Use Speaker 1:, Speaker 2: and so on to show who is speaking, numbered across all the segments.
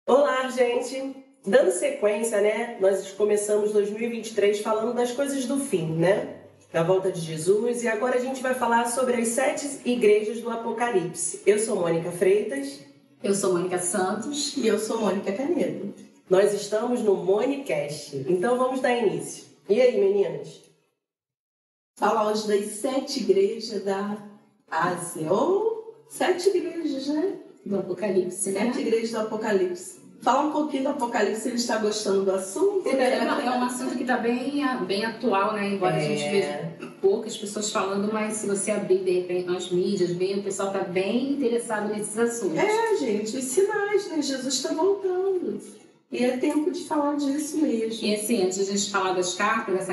Speaker 1: Olá, gente! Dando sequência, né? Nós começamos 2023 falando das coisas do fim, né? Da volta de Jesus, e agora a gente vai falar sobre as 7 igrejas do Apocalipse. Eu sou Mônica Freitas.
Speaker 2: Eu sou Mônica Santos.
Speaker 3: E eu sou Mônica Canedo.
Speaker 1: Nós estamos no Monicast, então vamos dar início. E aí, meninas?
Speaker 3: Fala hoje das 7 igrejas da Ásia, ou 7 igrejas, né?
Speaker 2: Do Apocalipse, né?
Speaker 3: 7 igrejas do Apocalipse. Fala um pouquinho do Apocalipse, se ele está gostando do assunto.
Speaker 2: É um assunto que está bem atual, né? Embora a gente veja poucas pessoas falando, mas se você abrir, de repente, nas mídias, o pessoal está bem interessado nesses assuntos.
Speaker 3: Gente, os sinais, né? Jesus está voltando. E é tempo de falar disso mesmo.
Speaker 2: E assim, antes de a gente falar das cartas,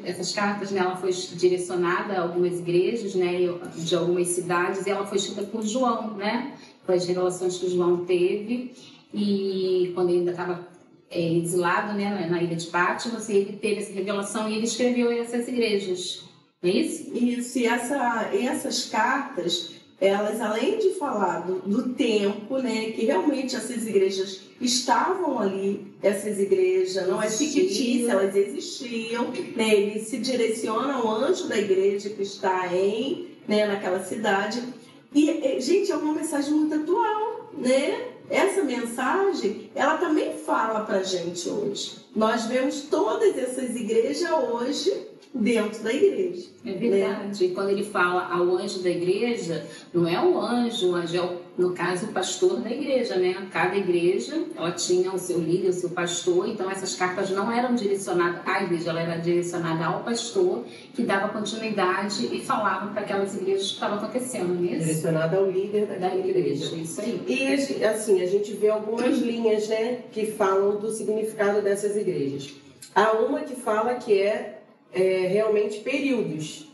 Speaker 2: essas cartas, né, ela foi direcionada a algumas igrejas, né, de algumas cidades, e ela foi escrita por João, né? Com as revelações que João teve. E quando ele ainda estava exilado, né, na ilha de Patmos, ele teve essa revelação e ele escreveu essas igrejas, não é isso?
Speaker 3: Isso, e essas cartas, elas, além de falar do tempo, né, que realmente essas igrejas estavam ali, essas igrejas não é fictícia, elas existiam, né, ele se direciona ao anjo da igreja que está naquela cidade. E, gente, é uma mensagem muito atual, né? Essa mensagem, ela também fala pra gente hoje. Nós vemos todas essas igrejas hoje dentro da igreja.
Speaker 2: É verdade. Né? E quando ele fala ao anjo da igreja, não é o anjo é, no caso, o pastor da igreja, né? Cada igreja, ela tinha o seu líder, o seu pastor, então essas cartas não eram direcionadas à igreja, ela era direcionada ao pastor, que dava continuidade e falava para aquelas igrejas que estavam acontecendo, não é isso?
Speaker 1: Direcionada ao líder da igreja.
Speaker 2: Isso aí.
Speaker 1: E assim, a gente vê algumas linhas, né, que falam do significado dessas igrejas. Há uma que fala que é realmente períodos.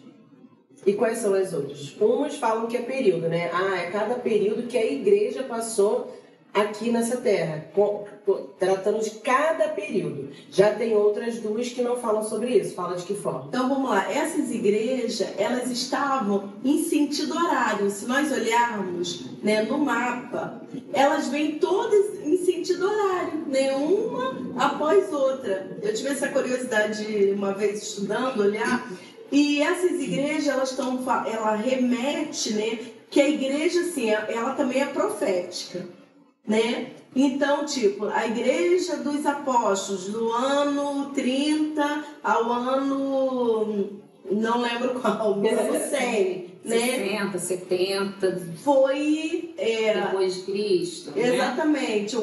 Speaker 1: E quais são as outras? Umas falam que é período, né? É cada período que a igreja passou aqui nessa terra, tratando de cada período. Já tem outras duas que não falam sobre isso. Fala de que forma?
Speaker 3: Então vamos lá. Essas igrejas, elas estavam em sentido horário. Se nós olharmos, né, no mapa, elas vêm todas em sentido horário, né, uma após outra. Eu tive essa curiosidade uma vez estudando, olhar. E essas igrejas, ela remete, né, que a igreja, assim, ela também é profética, né? Então, tipo, a igreja dos apóstolos, do ano 30 ao ano, não lembro qual, ano 100, né?
Speaker 2: 60, 70.
Speaker 3: Foi...
Speaker 2: depois de Cristo.
Speaker 3: Exatamente. Né?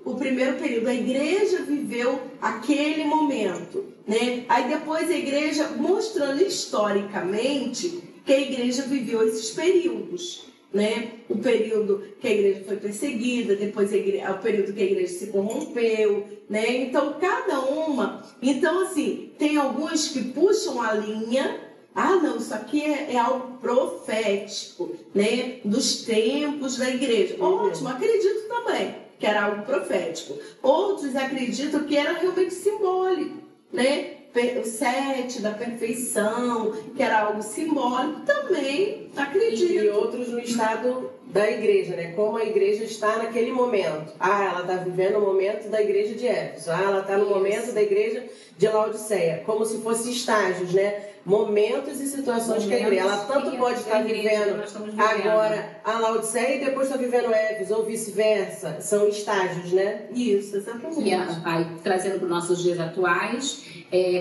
Speaker 3: O primeiro período, a igreja viveu aquele momento, né? Aí depois a igreja, mostrando historicamente que a igreja viveu esses períodos, né? O período que a igreja foi perseguida, depois o período que a igreja se corrompeu, né? Então, cada uma... Então, assim, tem alguns que puxam a linha. Não, isso aqui é algo profético, né? Dos tempos da igreja. Ótimo, acredito também que era algo profético. Outros acreditam que era realmente simbólico, né? O 7 da perfeição, que era algo simbólico, também acredito.
Speaker 1: E outros no estado da igreja, né? Como a igreja está naquele momento. Ela está vivendo o momento da igreja de Éfeso. Ela está no momento da igreja de Laodiceia. Como se fossem estágios, né? Momentos e situações que a igreja... Ela tanto pode estar vivendo agora a Laodiceia e depois está vivendo Éfeso, ou vice-versa. São estágios, né?
Speaker 3: Isso, exatamente.
Speaker 2: E aí, trazendo para os nossos dias atuais,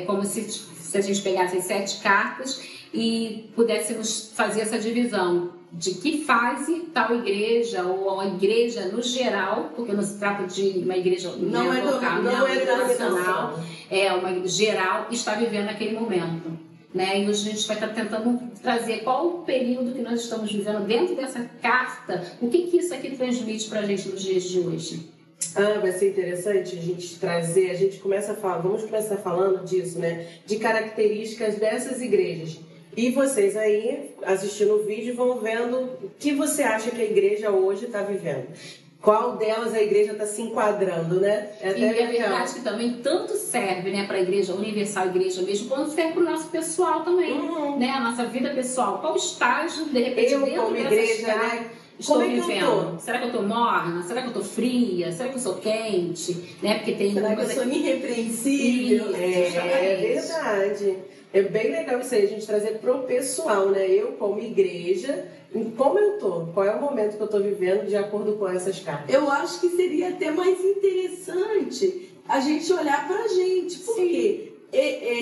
Speaker 2: como se a gente pegasse as 7 cartas e pudéssemos fazer essa divisão de que fase tal igreja, ou a igreja no geral, porque não se trata de uma igreja local, não é nacional, uma geral, está vivendo naquele momento. Né? E hoje a gente vai estar tentando trazer qual o período que nós estamos vivendo dentro dessa carta, o que isso aqui transmite para a gente nos dias de hoje.
Speaker 1: Vai ser interessante a gente trazer, vamos começar falando disso, né? De características dessas igrejas. E vocês aí, assistindo o vídeo, vão vendo o que você acha que a igreja hoje está vivendo. Qual delas a igreja está se enquadrando, né?
Speaker 2: E é verdade que também tanto serve, né, para a igreja universal, a igreja mesmo, quanto serve para o nosso pessoal também, né? A nossa vida pessoal. Qual estágio, de repente,
Speaker 1: Eu,
Speaker 2: dentro
Speaker 1: como
Speaker 2: dessa
Speaker 1: igreja,
Speaker 2: escala,
Speaker 1: né?
Speaker 2: estou
Speaker 1: Como é que eu
Speaker 2: vivendo?
Speaker 1: tô?
Speaker 2: Será que eu estou morna? Será que eu estou fria? Será que eu sou quente? Né? Porque tem
Speaker 3: Será que eu
Speaker 2: coisa
Speaker 3: sou irrepreensível?
Speaker 1: É verdade. É bem legal isso aí, a gente trazer pro pessoal, né? Eu, como igreja, como eu tô? Qual é o momento que eu tô vivendo de acordo com essas cartas?
Speaker 3: Eu acho que seria até mais interessante a gente olhar pra gente. Porque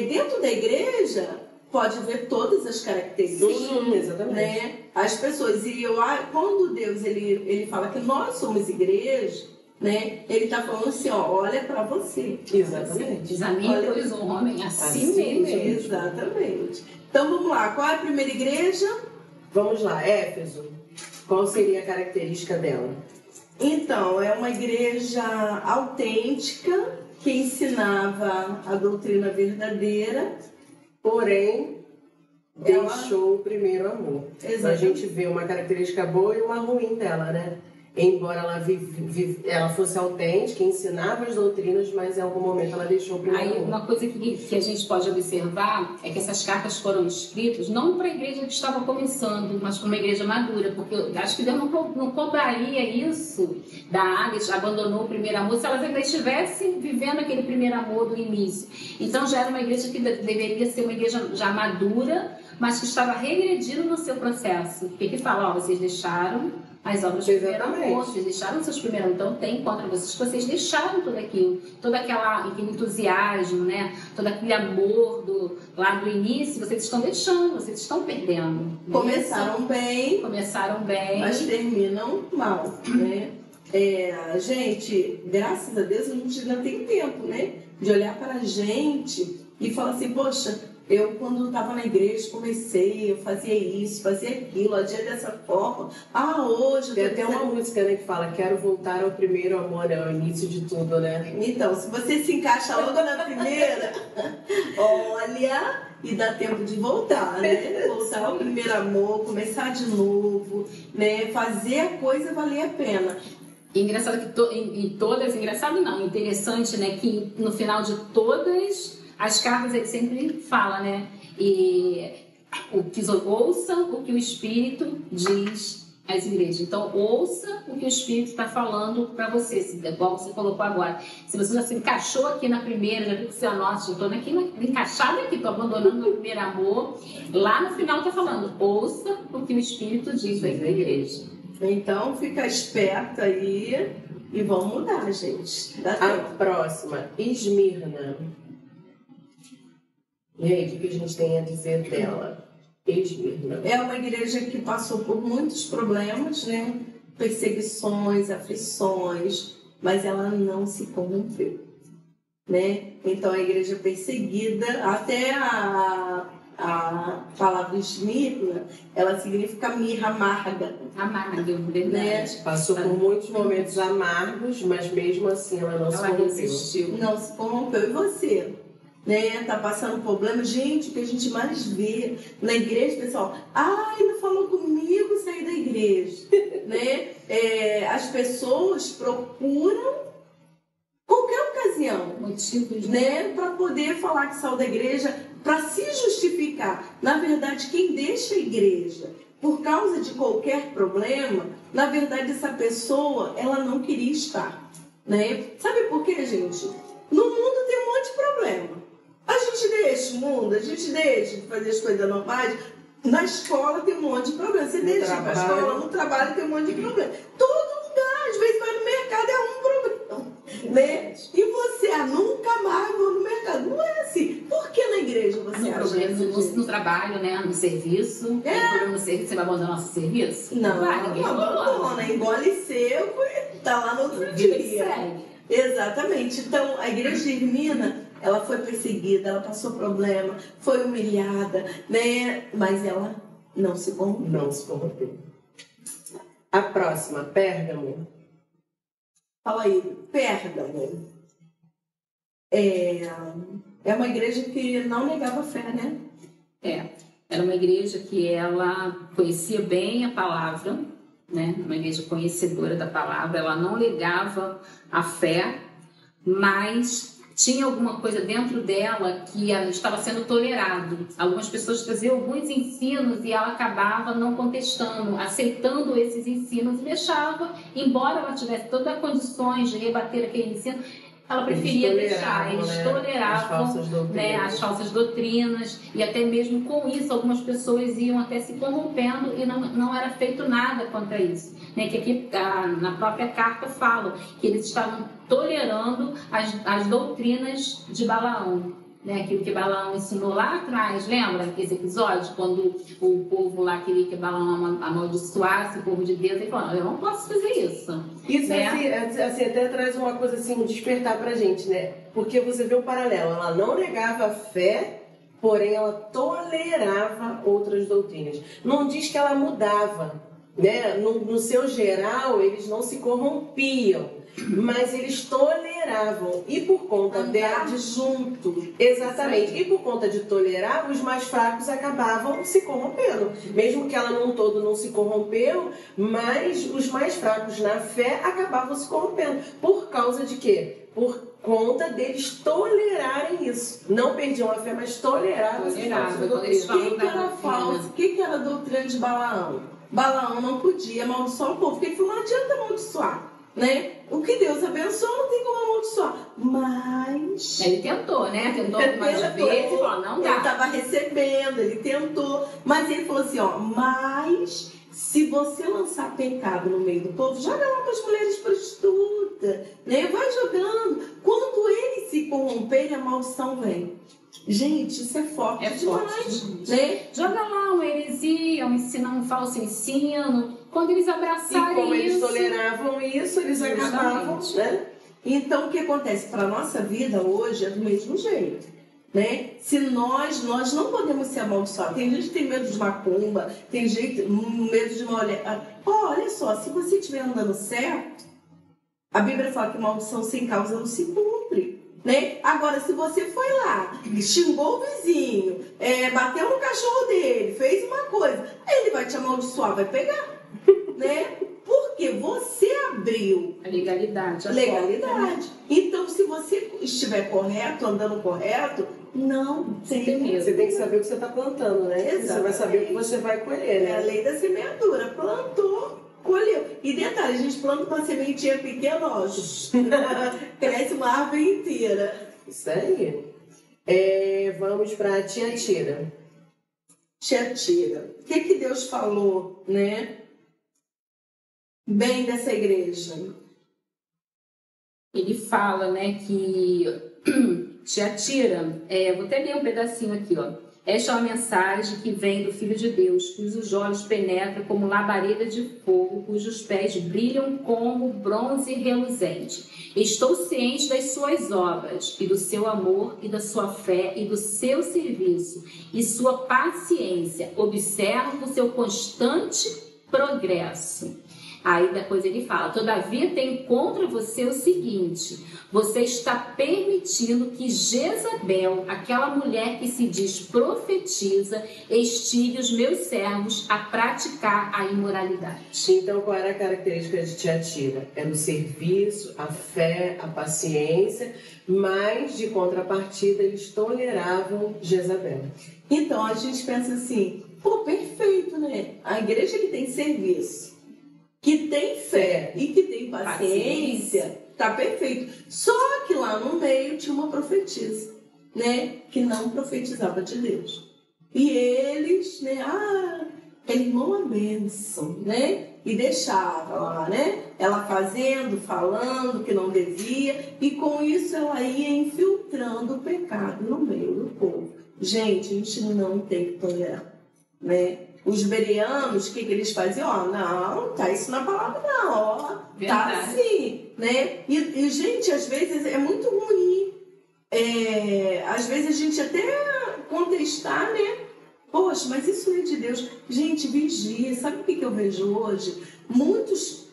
Speaker 3: dentro da igreja pode ver todas as características.
Speaker 1: Sim, exatamente.
Speaker 3: Né? As pessoas. E quando Deus ele fala que nós somos igreja, né? Ele está falando assim, ó, olha para você.
Speaker 1: Exatamente.
Speaker 2: Examine, pois, o homem assim mesmo.
Speaker 3: Exatamente. Então vamos lá, qual é a primeira igreja?
Speaker 1: Vamos lá, Éfeso. Qual seria a característica dela?
Speaker 3: Então, é uma igreja autêntica que ensinava a doutrina verdadeira,
Speaker 1: Porém, deixou o primeiro amor.
Speaker 3: Exatamente.
Speaker 1: A gente vê uma característica boa e uma ruim dela, né? Embora ela fosse autêntica, ensinava as doutrinas, mas em algum momento ela deixou o primeiro
Speaker 2: Aí,
Speaker 1: amor.
Speaker 2: uma coisa que a gente pode observar é que essas cartas foram escritas não para a igreja que estava começando, mas para uma igreja madura, porque eu acho que Deus não cobraria isso da área, abandonou o primeiro amor, se elas ainda estivessem vivendo aquele primeiro amor do início. Então já era uma igreja que deveria ser uma igreja já madura, mas que estava regredindo no seu processo. Porque que fala, ó, vocês deixaram as obras do primeiro amor, vocês deixaram seus primeiros amor, então tem contra vocês que vocês deixaram tudo aquilo, todo aquele entusiasmo, né? Todo aquele amor lá do início, vocês estão deixando, vocês estão perdendo.
Speaker 3: começaram bem, mas terminam mal, né? Gente, graças a Deus a gente ainda tem tempo, né? De olhar para a gente e falar assim, poxa, eu, quando estava na igreja, eu fazia isso, fazia aquilo, agia dessa forma. Hoje...
Speaker 1: Tem até uma música, né, que fala, quero voltar ao primeiro amor, é o início de tudo, né?
Speaker 3: Então, se você se encaixa logo na primeira, olha, e dá tempo de voltar, né? Voltar ao primeiro amor, começar de novo, né? Fazer a coisa valer a pena.
Speaker 2: Engraçado que engraçado não, interessante, né, que no final de todas as cartas ele sempre fala, né, e ouça o que o Espírito diz às igrejas. Então, ouça o que o Espírito está falando para você, igual você colocou agora. Se você já se encaixou aqui na primeira, já viu que você nossa, eu estou encaixada aqui, estou abandonando meu primeiro amor, lá no final está falando, ouça o que o Espírito diz às igrejas.
Speaker 3: Então, fica esperto aí e vamos mudar, gente.
Speaker 1: A próxima, Esmirna. E aí, o que a gente tem a dizer dela? Esmirna.
Speaker 3: É uma igreja que passou por muitos problemas, né? Perseguições, aflições, mas ela não se corrompeu, né? Então, a igreja perseguida, até a palavra Esmirna, ela significa mirra amarga.
Speaker 2: Amarga, verdade.
Speaker 3: Né?
Speaker 1: Passou por muitos momentos amargos, mas mesmo assim ela não se corrompeu.
Speaker 2: Resistiu.
Speaker 3: Não se corrompeu. E você? Né? Tá passando problema? Gente, o que a gente mais vê na igreja, pessoal, não falou comigo sair da igreja. Né? As pessoas procuram qualquer ocasião,
Speaker 2: Motivos,
Speaker 3: né? Para poder falar que saiu da igreja, para se justificar. Na verdade, quem deixa a igreja por causa de qualquer problema, na verdade, essa pessoa, ela não queria estar, né? Sabe por quê, gente? No mundo tem um monte de problema. A gente deixa o mundo, a gente deixa de fazer as coisas normais. Na escola tem um monte de problema. Você deixa ir para a escola, no trabalho tem um monte de problema. Todo lugar, às vezes vai no mercado, é um problema, né? E você, nunca mais vou no mercado. Não é assim. Por que na igreja você acha isso?
Speaker 2: No trabalho, né? No serviço. Tem problema no serviço, você vai abandonar nosso serviço?
Speaker 3: Não,
Speaker 2: ninguém
Speaker 3: abandona. Engole seco e tá lá no outro dia. Exatamente. Então, a igreja de Esmirna, ela foi perseguida, ela passou problema, foi humilhada, né? Mas ela não se corrompeu.
Speaker 1: Não se corrompeu. A próxima, Pérgamo.
Speaker 3: Fala aí, Pérgamo. É uma igreja que não negava fé, né?
Speaker 2: Era uma igreja que ela conhecia bem a palavra, né? Uma igreja conhecedora da palavra. Ela não negava a fé, mas tinha alguma coisa dentro dela que estava sendo tolerado. Algumas pessoas traziam alguns ensinos e ela acabava não contestando, aceitando esses ensinos e deixava, embora ela tivesse todas as condições de rebater aquele ensino, ela preferia deixar. Eles toleravam as falsas doutrinas, e até mesmo com isso algumas pessoas iam até se corrompendo e não era feito nada contra isso. Né? Que aqui na própria carta falam que eles estavam tolerando as doutrinas de Balaão. Né, aquilo que Balaão ensinou lá atrás, lembra esse episódio? Quando o povo lá queria que Balaão amaldiçoasse o povo de Deus, ele falou, eu não posso fazer isso.
Speaker 1: Isso
Speaker 2: né?
Speaker 1: assim, até traz uma coisa assim, um despertar pra gente, né? Porque você vê um paralelo, ela não negava a fé, porém ela tolerava outras doutrinas. Não diz que ela mudava, né? No seu geral, eles não se corrompiam, mas eles toleravam, e por conta
Speaker 3: de junto.
Speaker 1: Exatamente, e por conta de tolerar, os mais fracos acabavam se corrompendo. Mesmo que ela num todo não se corrompeu, mas os mais fracos na fé acabavam se corrompendo. Por causa de quê? Por conta deles tolerarem isso. Não perdiam a fé, mas toleravam essa falsa doutrina.
Speaker 3: O que era falso? O que era a doutrina de Balaão? Balaão não podia amaldiçoar o povo, porque ele falou, não adianta amaldiçoar. Né? O que Deus abençoa não tem como amaldiçoar. Mas
Speaker 2: ele tentou, né? Tentou algumas vezes e falou, não dá.
Speaker 3: Ele estava recebendo, ele tentou. Mas ele falou assim, ó, mas se você lançar pecado no meio do povo, joga lá para as mulheres prostitutas, né? Vai jogando. Quando eles se corromperem, a maldição vem. Gente, isso é forte demais, né?
Speaker 2: Joga lá uma heresia, um falso ensino. Quando eles abraçarem
Speaker 1: e como
Speaker 2: isso...
Speaker 1: eles toleravam isso, eles acabavam, né?
Speaker 3: Então, o que acontece? Para a nossa vida hoje é do mesmo jeito, né? Se nós não podemos ser amaldiçoados. Tem gente que tem medo de macumba, tem gente medo de uma olhada. Olha só, se você estiver andando certo, a Bíblia fala que maldição sem causa não se cumpre. Né? Agora, se você foi lá, xingou o vizinho, bateu no cachorro dele, fez uma coisa, ele vai te amaldiçoar, vai pegar. Né? Porque você abriu
Speaker 2: a legalidade.
Speaker 3: Então, se você estiver correto, andando correto, não tem medo.
Speaker 1: Você tem que saber o que você está plantando, né?
Speaker 3: Exatamente.
Speaker 1: Você vai saber o que você vai colher, né?
Speaker 3: É a lei da semeadura. Plantou, colheu. E detalhe, a gente planta uma sementinha pequena, ó, cresce uma árvore inteira.
Speaker 1: Isso aí. Vamos para a Tiatira.
Speaker 3: Tiatira. O que Deus falou, né? Bem dessa igreja.
Speaker 2: Ele fala, né, que Tiatira, vou até ler um pedacinho aqui, ó. Esta é uma mensagem que vem do Filho de Deus, cujos olhos penetram como labareda de fogo, cujos pés brilham como bronze reluzente. Estou ciente das suas obras, e do seu amor, e da sua fé, e do seu serviço, e sua paciência. Observo o seu constante progresso. Aí depois ele fala, todavia tem contra você o seguinte, você está permitindo que Jezabel, aquela mulher que se diz profetiza, instigue os meus servos a praticar a imoralidade.
Speaker 1: Então, qual era a característica de Tiatira? Era o serviço, a fé, a paciência, mas de contrapartida eles toleravam Jezabel.
Speaker 3: Então, a gente pensa assim, pô, perfeito, né? A igreja que tem serviço, que tem fé e que tem paciência, tá perfeito. Só que lá no meio tinha uma profetisa, né? Que não profetizava de Deus. E eles, né? Ele uma bênção, né? E deixava lá, né? Ela fazendo, falando que não devia. E com isso ela ia infiltrando o pecado no meio do povo. Gente, a gente não tem que tolerar, né? Os bereanos, o que eles faziam? Não, tá isso na palavra não, tá assim, né? E, gente, às vezes é muito ruim. Às vezes a gente até contestar, né? Poxa, mas isso é de Deus. Gente, vigia. Sabe o que eu vejo hoje? Muitos,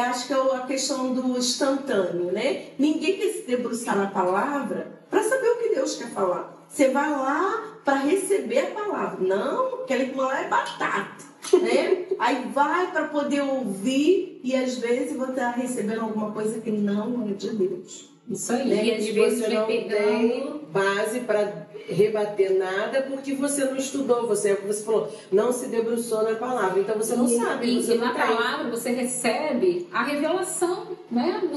Speaker 3: acho que é a questão do instantâneo, né? Ninguém quer se debruçar na palavra para saber o que Deus quer falar. Você vai lá para receber a palavra. Não, aquela irmã lá é batata, né? Aí vai para poder ouvir e às vezes você está recebendo alguma coisa que não é de Deus.
Speaker 2: Isso aí.
Speaker 1: Né?
Speaker 2: E às vezes
Speaker 1: você não tem base para rebater nada porque você não estudou, você falou, não se debruçou na palavra, então você não sabe. Você
Speaker 2: e
Speaker 1: não
Speaker 2: na
Speaker 1: tem.
Speaker 2: palavra você recebe a revelação, né? Eu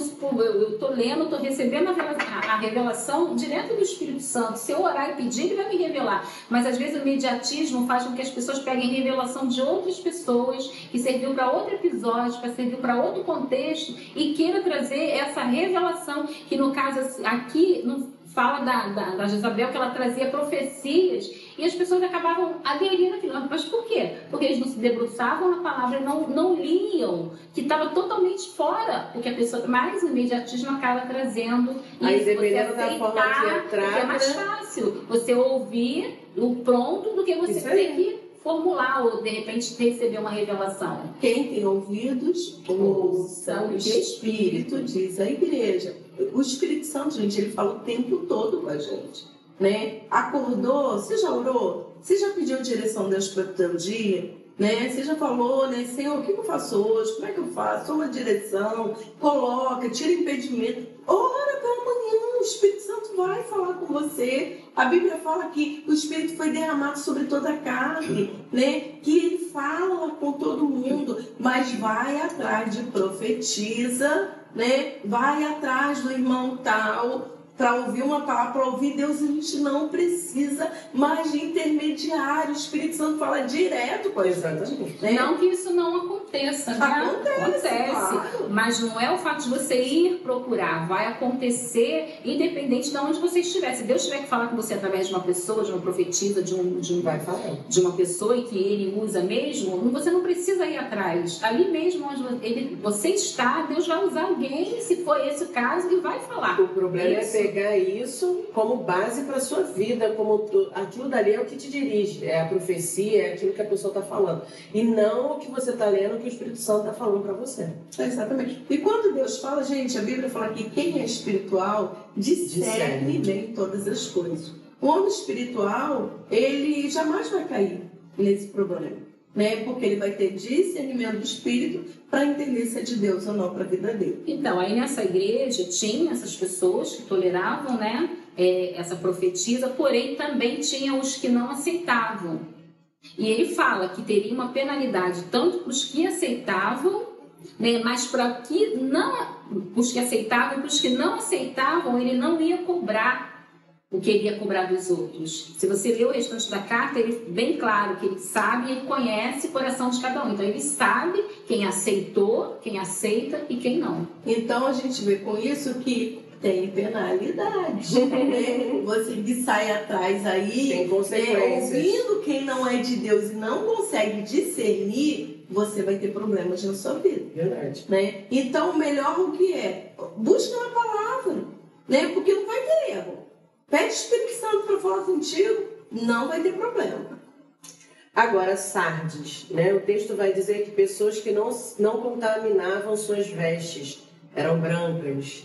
Speaker 2: estou lendo, estou recebendo a revelação direto do Espírito Santo. Se eu orar e pedir, ele vai me revelar. Mas às vezes o imediatismo faz com que as pessoas peguem revelação de outras pessoas, que serviu para outro episódio, que serviu para outro contexto, e queira trazer essa revelação, que no caso aqui fala da Jezabel, que ela trazia profecias, e as pessoas acabavam aderindo àquilo. Mas por quê? Porque eles não se debruçavam na palavra, não liam, que estava totalmente fora o que a pessoa... Mas o imediatismo acaba trazendo
Speaker 1: aí,
Speaker 2: isso,
Speaker 1: dependendo da forma que entrar,
Speaker 2: porque é mais fácil você ouvir o pronto do que você ter que formular ou de repente receber uma revelação.
Speaker 3: Quem tem ouvidos, ouça o que o Espírito diz à igreja. O Espírito Santo, gente, ele fala o tempo todo com a gente, né? Acordou, você já orou? Você já pediu direção a Deus para o teu dia? Né? Você já falou, né? Senhor, o que eu faço hoje? Como é que eu faço? Toma direção, coloca, tira impedimento. Ora pela manhã, o Espírito Santo vai falar com você. A Bíblia fala que o Espírito foi derramado sobre toda a carne, né? Que ele fala com todo mundo, mas vai atrás de profetiza, né? Vai atrás do irmão tal, para ouvir uma palavra, para ouvir Deus. A gente não precisa mais de intermediário. O Espírito Santo fala direto com a gente. Né?
Speaker 2: Não que isso não aconteça, né? Acontece.
Speaker 3: Claro.
Speaker 2: Mas não é o fato de você ir procurar. Vai acontecer independente de onde você estiver. Se Deus tiver que falar com você através de uma pessoa, de uma profetisa, de uma pessoa e que ele usa mesmo, você não precisa ir atrás. Ali mesmo onde você está, Deus vai usar alguém, se for esse o caso, e vai falar.
Speaker 1: O problema é pegar isso como base para sua vida, como aquilo dali é o que te dirige, é a profecia, é aquilo que a pessoa está falando, e não o que você está lendo, o que o Espírito Santo está falando para você.
Speaker 3: Exatamente. E quando Deus fala, gente, a Bíblia fala que quem é espiritual discerne bem todas as coisas. O homem espiritual, ele jamais vai cair nesse problema, né? Porque ele vai ter discernimento do Espírito para entender se é de Deus ou não para a vida dele.
Speaker 2: Então, aí nessa igreja tinha essas pessoas que toleravam, né, essa profetisa, porém também tinha os que não aceitavam. E ele fala que teria uma penalidade tanto para os que aceitavam, né, mas para os que aceitavam e para os que não aceitavam, ele não ia cobrar o que ele ia cobrar dos outros. Se você ler o restante da carta, ele bem claro que ele sabe e ele conhece o coração de cada um. Então ele sabe quem aceitou, quem aceita e quem não.
Speaker 3: Então a gente vê com isso que tem penalidade. Né? Você que sai atrás aí,
Speaker 1: tem consequências.
Speaker 3: Ouvindo quem não é de Deus e não consegue discernir, você vai ter problemas na sua vida.
Speaker 1: Verdade.
Speaker 3: Né? Então o melhor o que é? Busca na palavra, né? Porque não vai ter erro. Pede o Espírito Santo para falar contigo, não vai ter problema.
Speaker 1: Agora, Sardes, né? O texto vai dizer que pessoas que não contaminavam suas vestes eram brancas.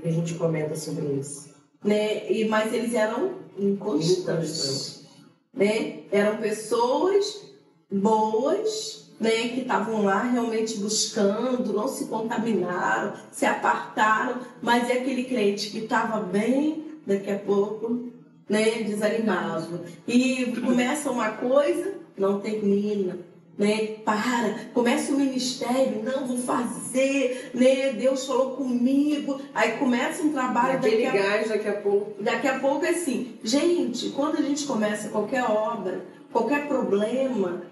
Speaker 1: A gente comenta sobre isso.
Speaker 3: Né? Mas eles eram inconstantes. Né? Eram pessoas boas, né? Que estavam lá realmente buscando, não se contaminaram, se apartaram, mas é aquele crente que estava bem, daqui a pouco, né, desanimado. E começa uma coisa, não termina, né? Começa o ministério, não vou fazer, né? Deus falou comigo. Aí começa um trabalho,
Speaker 1: daqui a pouco.
Speaker 3: Daqui a pouco é assim, gente, quando a gente começa qualquer obra, qualquer problema,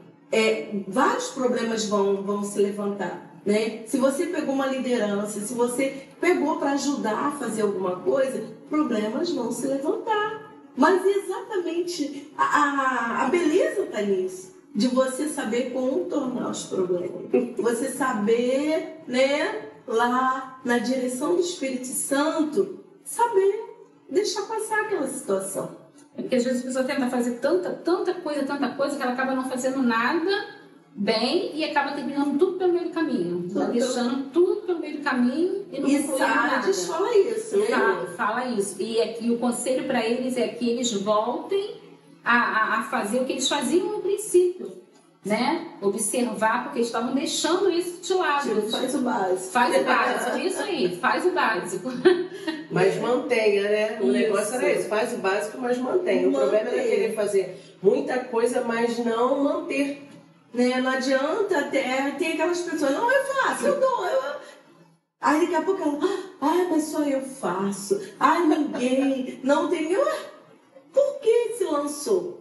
Speaker 3: vários problemas vão se levantar. Né? Se você pegou uma liderança, se você pegou para ajudar a fazer alguma coisa, problemas vão se levantar. Mas exatamente a beleza está nisso, de você saber contornar os problemas. Você saber, né, lá na direção do Espírito Santo, saber deixar passar aquela situação.
Speaker 2: Porque às vezes a pessoa tenta fazer tanta coisa, que ela acaba não fazendo nada bem e acaba terminando tudo pelo meio do caminho. Deixando tudo pelo meio do caminho e não concluindo nada.
Speaker 3: Fala isso, né?
Speaker 2: Fala isso. E o conselho para eles é que eles voltem a fazer o que eles faziam no princípio, né? Observar, porque eles estavam deixando isso de lado.
Speaker 3: Faz o básico.
Speaker 2: Faz o básico, isso aí, faz o básico.
Speaker 1: Mas mantenha, né? O negócio era esse, faz o básico, mas mantenha. O problema é querer fazer muita coisa, mas não manter.
Speaker 3: Né? Não adianta, tem aquelas pessoas, não, eu faço, eu dou, Aí daqui a pouco ela, mas só eu faço. Ninguém, não tem. Por que se lançou?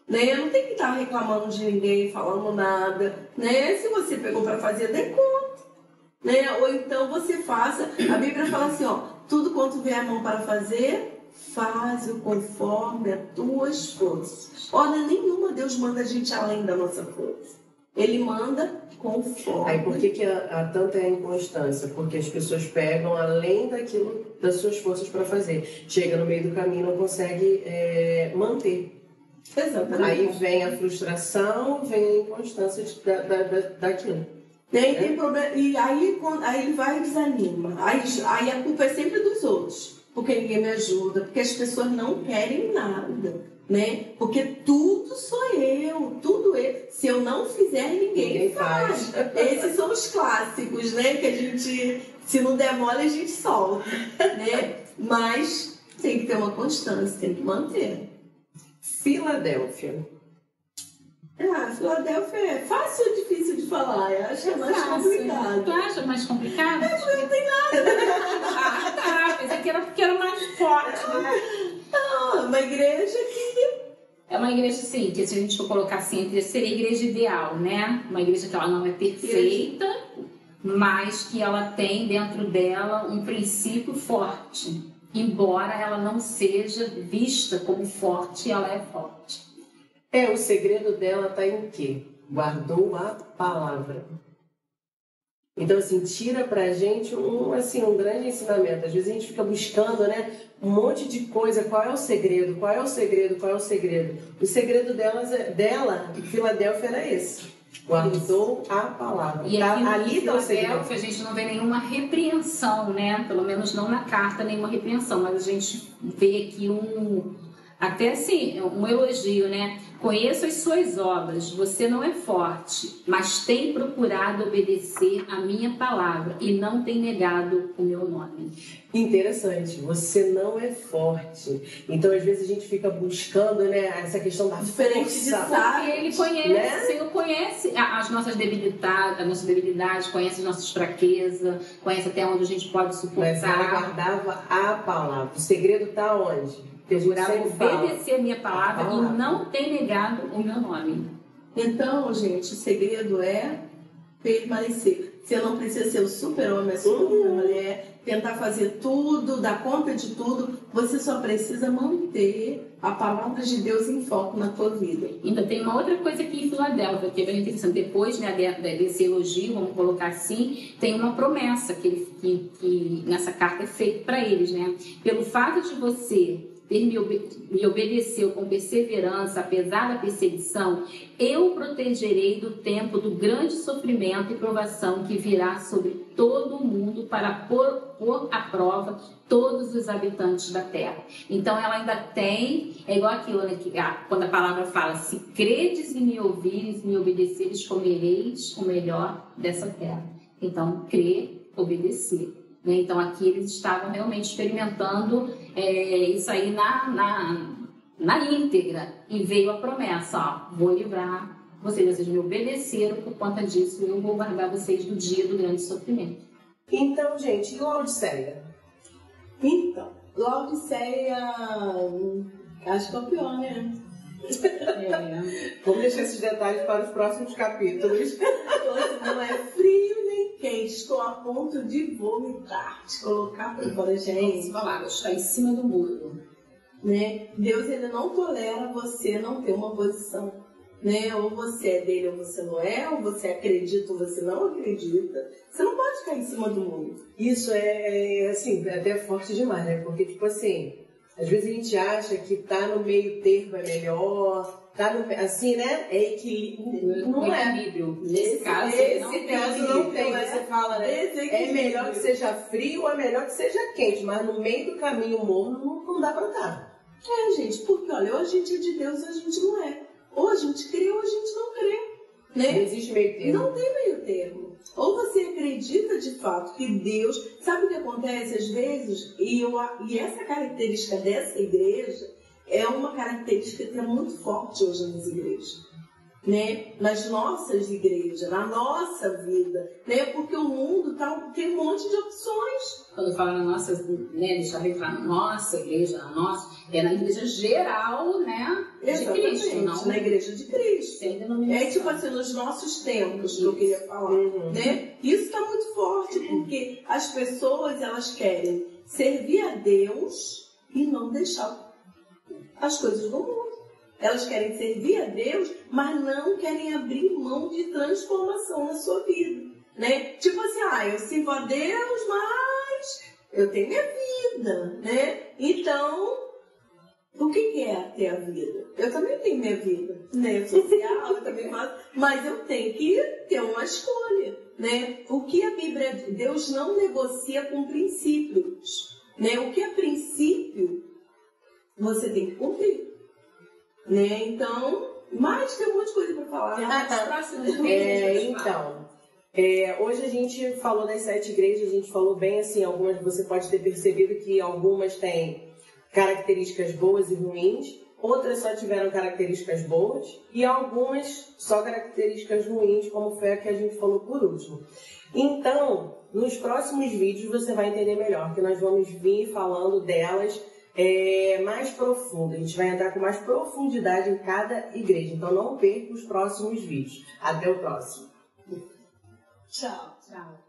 Speaker 3: Né? Não tem que estar reclamando de ninguém, falando nada. Né? Se você pegou para fazer, dê conta. Né? Ou então você faça. A Bíblia fala assim, tudo quanto vier a mão para fazer, faz-o conforme as tuas forças. Hora nenhuma Deus manda a gente além da nossa força. Ele manda conforme.
Speaker 1: Aí por que há tanta inconstância? Porque as pessoas pegam além daquilo, das suas forças para fazer. Chega no meio do caminho e não consegue manter.
Speaker 3: Exatamente.
Speaker 1: Aí vem a frustração, vem a inconstância daquilo.
Speaker 3: Tem problema. E aí ele vai e desanima. Aí a culpa é sempre dos outros. Porque ninguém me ajuda. Porque as pessoas não querem nada. Né? Porque tudo sou eu, tudo eu. Se eu não fizer, ninguém faz. Esses são os clássicos, né? Que a gente, se não der mole, a gente solta, né? Mas tem que ter uma constância, tem que manter.
Speaker 1: Filadélfia.
Speaker 3: Filadélfia é fácil ou difícil de falar? Eu acho que é mais complicado.
Speaker 2: Tu acha mais complicado?
Speaker 3: Não tem nada.
Speaker 2: Tá, mas aqui era porque era mais forte.
Speaker 3: Não, é uma igreja que...
Speaker 2: É uma igreja, sim, que se a gente for colocar assim, seria a igreja ideal, né? Uma igreja que ela não é perfeita, mas que ela tem dentro dela um princípio forte. Embora ela não seja vista como forte, ela é forte.
Speaker 1: O segredo dela está em quê? Guardou a palavra. Então, assim, tira pra gente um grande ensinamento. Às vezes a gente fica buscando, né, um monte de coisa. Qual é o segredo? Qual é o segredo? Qual é o segredo? O segredo dela, Filadélfia, era esse. Guardou a palavra.
Speaker 2: E aqui
Speaker 1: ali
Speaker 2: em Filadélfia a gente não vê nenhuma repreensão, né? Pelo menos não na carta, nenhuma repreensão. Mas a gente vê aqui até assim, um elogio, né? Conheço as suas obras, você não é forte, mas tem procurado obedecer a minha palavra e não tem negado o meu nome.
Speaker 1: Interessante, você não é forte. Então, às vezes, a gente fica buscando, né, essa questão da força.
Speaker 2: Porque ele conhece, né? O Senhor conhece as nossas debilidades, conhece as nossas fraquezas, conhece até onde a gente pode suportar.
Speaker 1: Mas ela guardava a palavra. O segredo está onde?
Speaker 2: Procurava obedecer a minha palavra e não tem negado o meu nome.
Speaker 3: Então, gente, o segredo é permanecer. Você não precisa ser o super-homem, a super-mulher, tentar fazer tudo, dar conta de tudo. Você só precisa manter a palavra de Deus em foco na tua vida.
Speaker 2: Ainda tem uma outra coisa aqui em Filadélfia, que é bem interessante. Depois, né, desse elogio, vamos colocar assim, tem uma promessa que nessa carta é feita para eles, né? Pelo fato de você ter me obedeceu com perseverança, apesar da perseguição, eu protegerei do tempo do grande sofrimento e provação que virá sobre todo o mundo para pôr à prova todos os habitantes da terra. Então ela ainda tem, é igual aquilo, né, que quando a palavra fala, se credes e me ouvires, me obedeceres, comereis o melhor dessa terra. Então, crer, obedecer. Então aqui eles estavam realmente experimentando isso aí na íntegra, e veio a promessa, vou livrar vocês me obedeceram, por conta disso eu vou guardar vocês do dia do grande sofrimento.
Speaker 1: Então, gente, e Laodiceia?
Speaker 3: Então, Laodiceia, acho que é o pior, né?
Speaker 1: Vamos deixar esses detalhes para os próximos capítulos.
Speaker 3: Não é frio nem quente, estou a ponto de vomitar, de colocar para fora, gente.
Speaker 2: Palavras, está em cima do muro.
Speaker 3: Né? Deus, ele não tolera você não ter uma posição. Né? Ou você é dele ou você não é, ou você acredita ou você não acredita. Você não pode ficar em cima do muro.
Speaker 1: Isso é até forte demais, né? Porque, tipo assim, às vezes a gente acha que tá no meio termo é melhor, tá no, assim, né? É equilíbrio. Não é.
Speaker 2: Equilíbrio. Nesse caso
Speaker 1: não tem. Você fala, né? É melhor que seja frio ou é melhor que seja quente, mas no meio do caminho morno não dá pra estar.
Speaker 3: Gente, porque olha, ou a gente é de Deus ou a gente não é. Ou a gente crê ou a gente não crê. Né?
Speaker 1: Não existe meio termo.
Speaker 3: Não tem meio termo. Ou você acredita de fato que Deus... Sabe o que acontece às vezes? E essa característica dessa igreja é uma característica que é muito forte hoje nas igrejas. Né? Nas nossas igrejas, na nossa vida, né? Porque o mundo tem um monte de opções.
Speaker 2: Quando fala na nossa, né, deixa eu falar na nossa igreja, é na igreja geral, né, de
Speaker 3: Exatamente,
Speaker 2: Cristo, não
Speaker 3: na igreja de Cristo.
Speaker 2: sem denominação.
Speaker 3: É tipo assim, nos nossos tempos que eu queria falar, né? Isso está muito forte, porque as pessoas, elas querem servir a Deus e não deixar as coisas do mundo. Elas querem servir a Deus, mas não querem abrir mão de transformação na sua vida, né? Tipo assim, eu sirvo a Deus, mas eu tenho minha vida, né? Então, o que é ter a vida? Eu também tenho minha vida, né? Social, eu também faço, mas eu tenho que ter uma escolha, né? O que a Bíblia, Deus não negocia com princípios, né? O que é princípio, você tem que cumprir. Né? Então, mas tem um monte de coisa para falar.
Speaker 1: Hoje a gente falou das 7 igrejas, a gente falou bem assim, algumas você pode ter percebido que algumas têm características boas e ruins, outras só tiveram características boas e algumas só características ruins, como foi a que a gente falou por último. Então, nos próximos vídeos você vai entender melhor, que nós vamos vir falando delas mais profunda. A gente vai entrar com mais profundidade em cada igreja. Então não perca os próximos vídeos. Até o próximo.
Speaker 3: Tchau.
Speaker 2: Tchau.